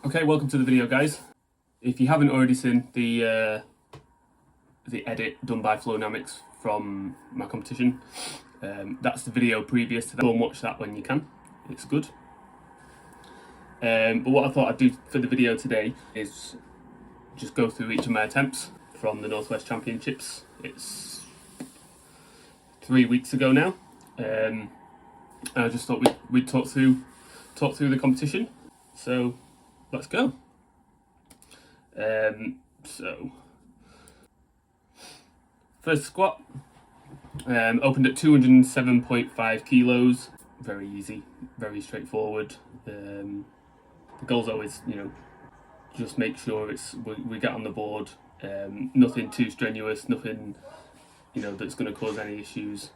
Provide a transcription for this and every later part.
Okay, welcome to the video, guys. If you haven't already seen the edit done by Flownomics from my competition, that's the video previous to that. Go and watch that when you can. It's good. But what I thought I'd do for the video today is just go through each of my attempts from the Northwest Championships. It's 3 weeks ago now. And I just thought we'd talk through the competition. So let's go. So first squat, opened at 207.5 kilos. Very easy, very straightforward. The goal's always, just make sure we get on the board. Nothing too strenuous, nothing that's going to cause any issues.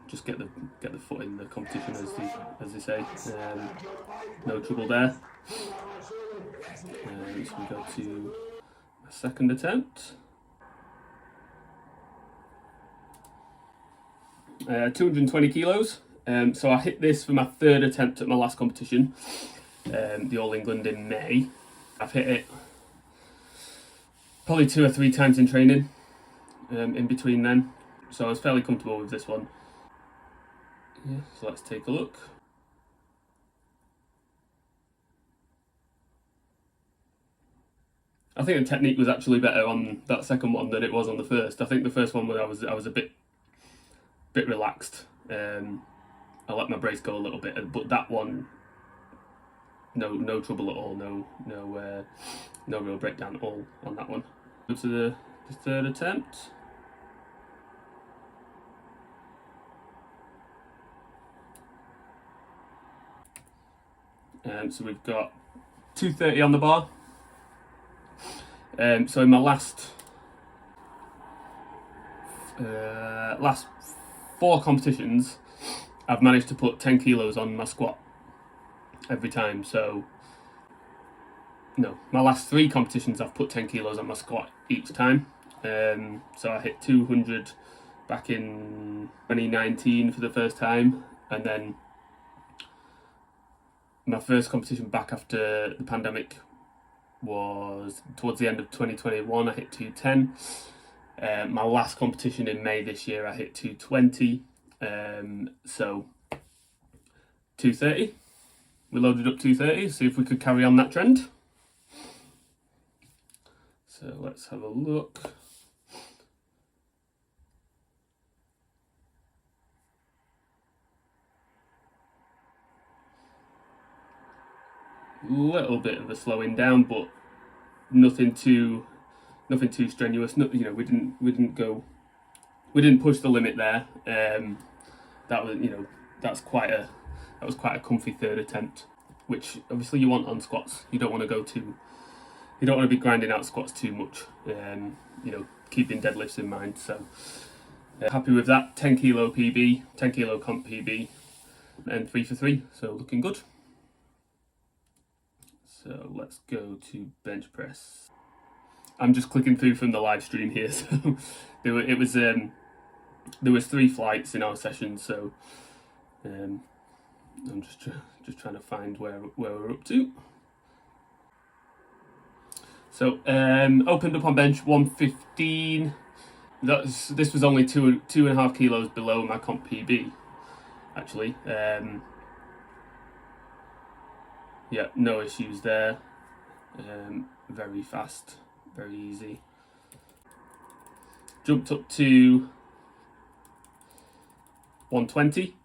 Just get the foot in the competition, as they say. No trouble there. So we go to a second attempt. 220 kilos. So I hit this for my third attempt at my last competition, the All England in May. I've hit it probably 2 or 3 times in training, in between then. So I was fairly comfortable with this one. Yeah, so let's take a look. I think the technique was actually better on that second one than it was on the first. I think the first one I was a bit relaxed. I let my brace go a little bit, but that one, no trouble at all. No real breakdown at all on that one. Go to the third attempt. So we've got 230 on the bar. So in my last 4 competitions, I've managed to put 10 kilos on my squat every time. So no, my last 3 competitions I've put 10 kilos on my squat each time. So I hit 200 back in 2019 for the first time, and then my first competition back after the pandemic was towards the end of 2021. I hit 210. My last competition in May this year, I hit 220. So 230. We loaded up 230. See if we could carry on that trend. So let's have a look. Little bit of a slowing down, but nothing too strenuous. We didn't push the limit there. That was quite a comfy third attempt, which obviously you want on squats. You don't want to be grinding out squats too much. Keeping deadlifts in mind. So happy with that. 10 kilo PB, 10 kilo comp PB, and 3 for 3. So looking good. So let's go to bench press. I'm just clicking through from the live stream here. So there was 3 flights in our session. So I'm just trying to find where we're up to. So opened up on bench 115. This was only 2.5 kilos below my comp PB, actually. Yeah, no issues there. Very fast, very easy. Jumped up to 120.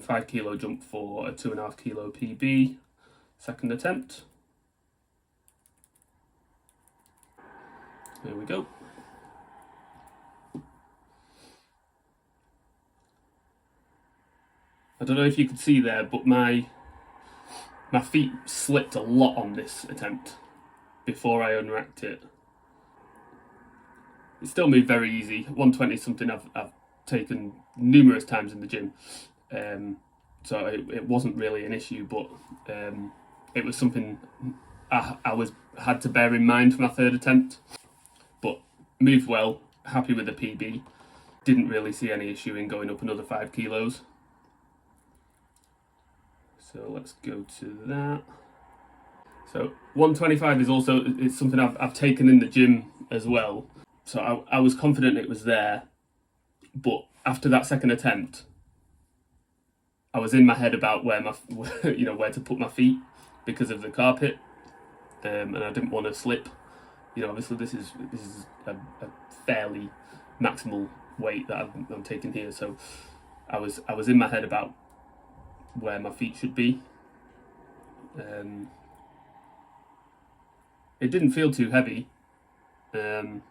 5 kilo jump for a 2.5 kilo PB. Second attempt. There we go. I don't know if you could see there, but my feet slipped a lot on this attempt before I unracked it. It still moved very easy. 120 is something I've taken numerous times in the gym, so it wasn't really an issue, but it was something I had to bear in mind for my third attempt. But moved well, happy with the PB. didn't really see any issue in going up another 5 kilos. So let's go to that. So 125 is also, it's something I've taken in the gym as well. So I was confident it was there, but after that second attempt, I was in my head about where where to put my feet because of the carpet, and I didn't want to slip. Obviously this is a fairly maximal weight that I'm taking here, so I was in my head about where my feet should be. It didn't feel too heavy, but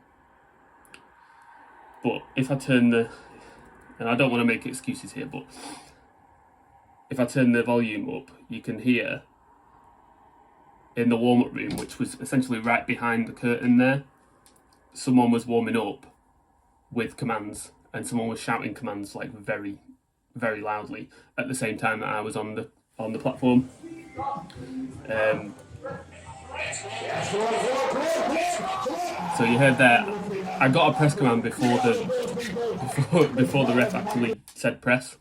if I turn and I don't want to make excuses here, but if I turn the volume up, you can hear in the warm-up room, which was essentially right behind the curtain there, someone was warming up with commands, and someone was shouting commands like very, very loudly at the same time that I was on the platform. So you heard that I got a press command before the ref actually said press.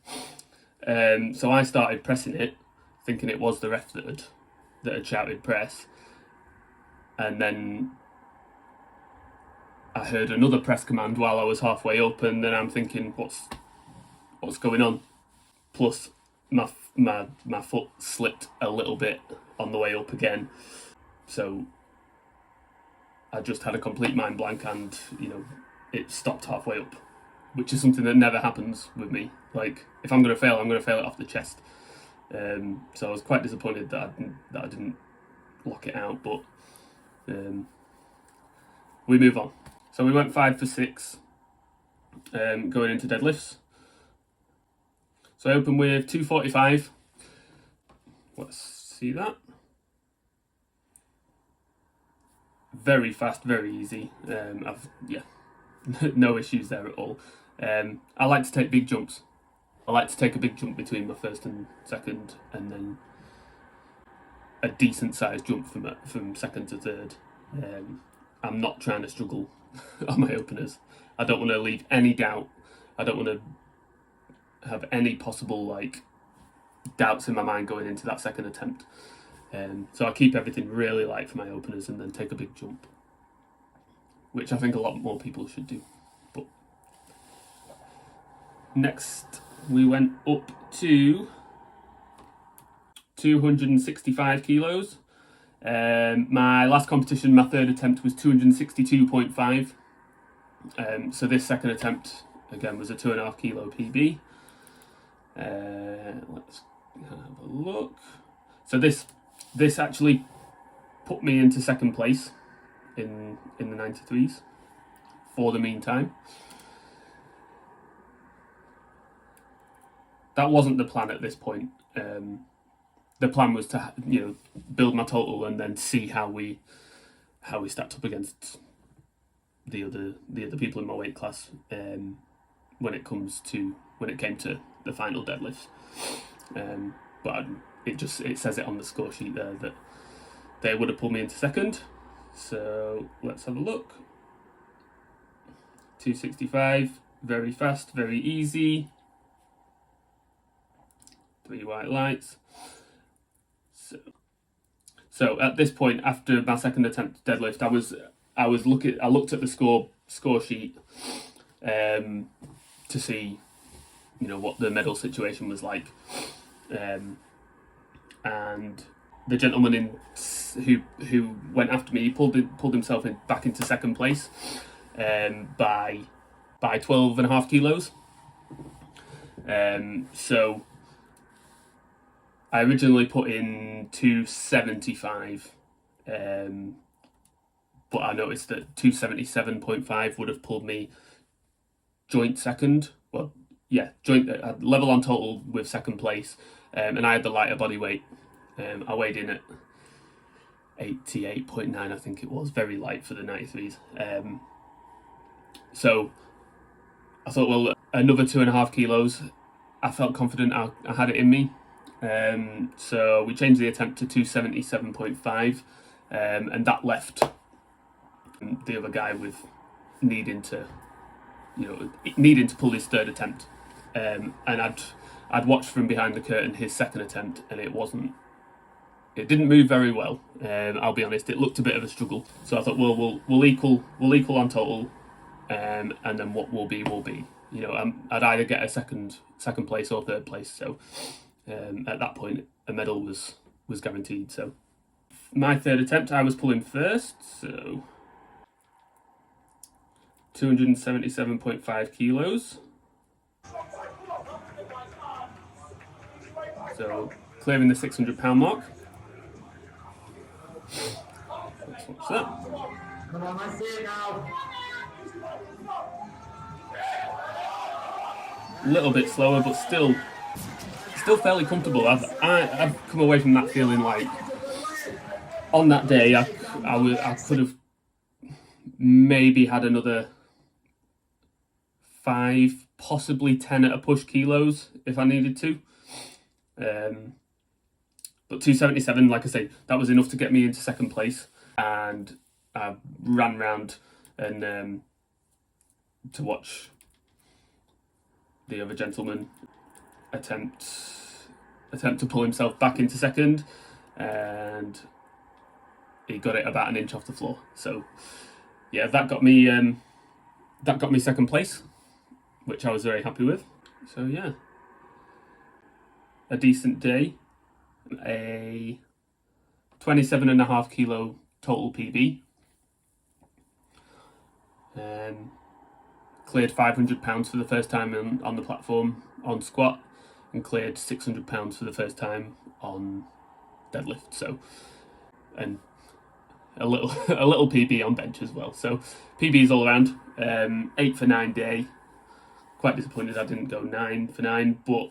So I started pressing it, thinking it was the ref that had shouted press, and then I heard another press command while I was halfway up, and then I'm thinking, what's going on? Plus, my foot slipped a little bit on the way up again, so I just had a complete mind blank, and it stopped halfway up, which is something that never happens with me. Like, if I'm going to fail, I'm going to fail it off the chest. So I was quite disappointed that I didn't lock it out, but we move on. So we went 5 for 6 going into deadlifts. So I opened with 245. Let's see that. Very fast, very easy. No issues there at all. I like to take big jumps. I like to take a big jump between my first and second, and then a decent sized jump from second to third. I'm not trying to struggle on my openers. I don't want to leave any doubt. I don't want to have any possible doubts in my mind going into that second attempt. So I keep everything really light for my openers and then take a big jump, which I think a lot more people should do. But next, we went up to 265 kilos. My last competition, my third attempt was 262.5. So this second attempt, again, was a 2.5 kilo PB. Let's have a look. So this actually put me into second place in the 93s for the meantime. That wasn't the plan at this point. The plan was to build my total and then see how we stacked up against the other people in my weight class when it came to the final deadlifts. But it says it on the score sheet there that they would have pulled me into second. So let's have a look. 265, very fast, very easy. 3 white lights. So at this point, after my second attempt deadlift, I looked at the score sheet to see what the medal situation was like, and the gentleman who went after me pulled himself back into second place by 12.5 kilos. So I originally put in 275, but I noticed that 277.5 would have pulled me joint second. Well, yeah, joint level on total with second place, and I had the lighter body weight. I weighed in at 88.9, I think it was, very light for the 93s. So I thought, well, another 2.5 kilos. I felt confident I had it in me. So we changed the attempt to 277.5, and that left the other guy with needing to needing to pull his third attempt, and I'd watched from behind the curtain his second attempt, and it didn't move very well. I'll be honest, it looked a bit of a struggle. So I thought, well, we'll equal on total, and then what will be will be. I'd either get a second place or third place. So at that point, a medal was guaranteed. So my third attempt, I was pulling first. So 277.5 kilos. So clearing the 600-pound mark. Let's watch that. Come on, let's see it now. A little bit slower, but still fairly comfortable. I've come away from that feeling like on that day I could have maybe had another 5, possibly 10 at a push kilos if I needed to. But 277, like I say, that was enough to get me into second place, and I ran round and to watch the other gentleman attempt to pull himself back into second, and he got it about an inch off the floor. So yeah, that got me second place, which I was very happy with. So yeah, a decent day. A 27.5 kilo total PB. Cleared 500 pounds for the first time on the platform on squat, and cleared 600 pounds for the first time on deadlift. So, and a little PB on bench as well. So PBs all around. 8 for 9 day. Quite disappointed I didn't go 9 for 9, but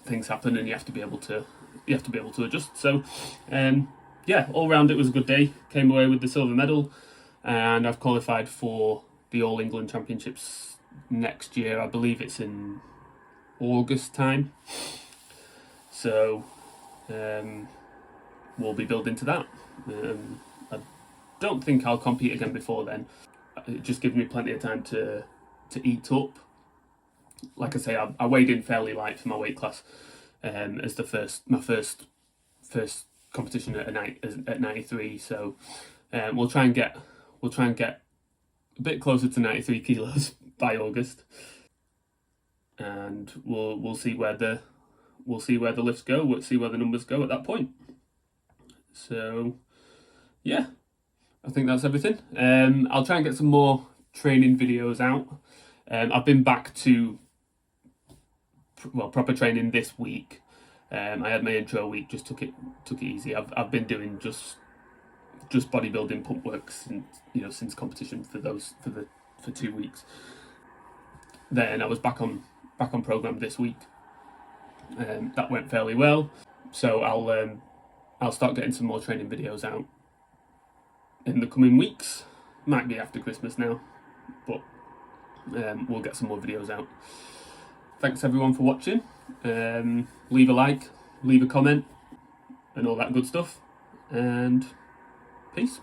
things happen and you have to be able to adjust. So yeah, all round it was a good day. Came away with the silver medal, and I've qualified for the All England Championships next year. I believe it's in August time. So we'll be building to that. I don't think I'll compete again before then. It just gives me plenty of time to eat up. Like I say, I weighed in fairly light for my weight class as my first competition at 93. So we'll try and get a bit closer to 93 kilos by August, and we'll see where the lifts go. We'll see where the numbers go at that point. So yeah, I think that's everything. I'll try and get some more training videos out. I've been back to proper training this week. I had my intro week, just took it easy. I've been doing just bodybuilding pump work since competition for 2 weeks. Then I was back on program this week. That went fairly well. So I'll start getting some more training videos out in the coming weeks. Might be after Christmas now, but we'll get some more videos out. Thanks everyone for watching. Leave a like, leave a comment, and all that good stuff. And peace.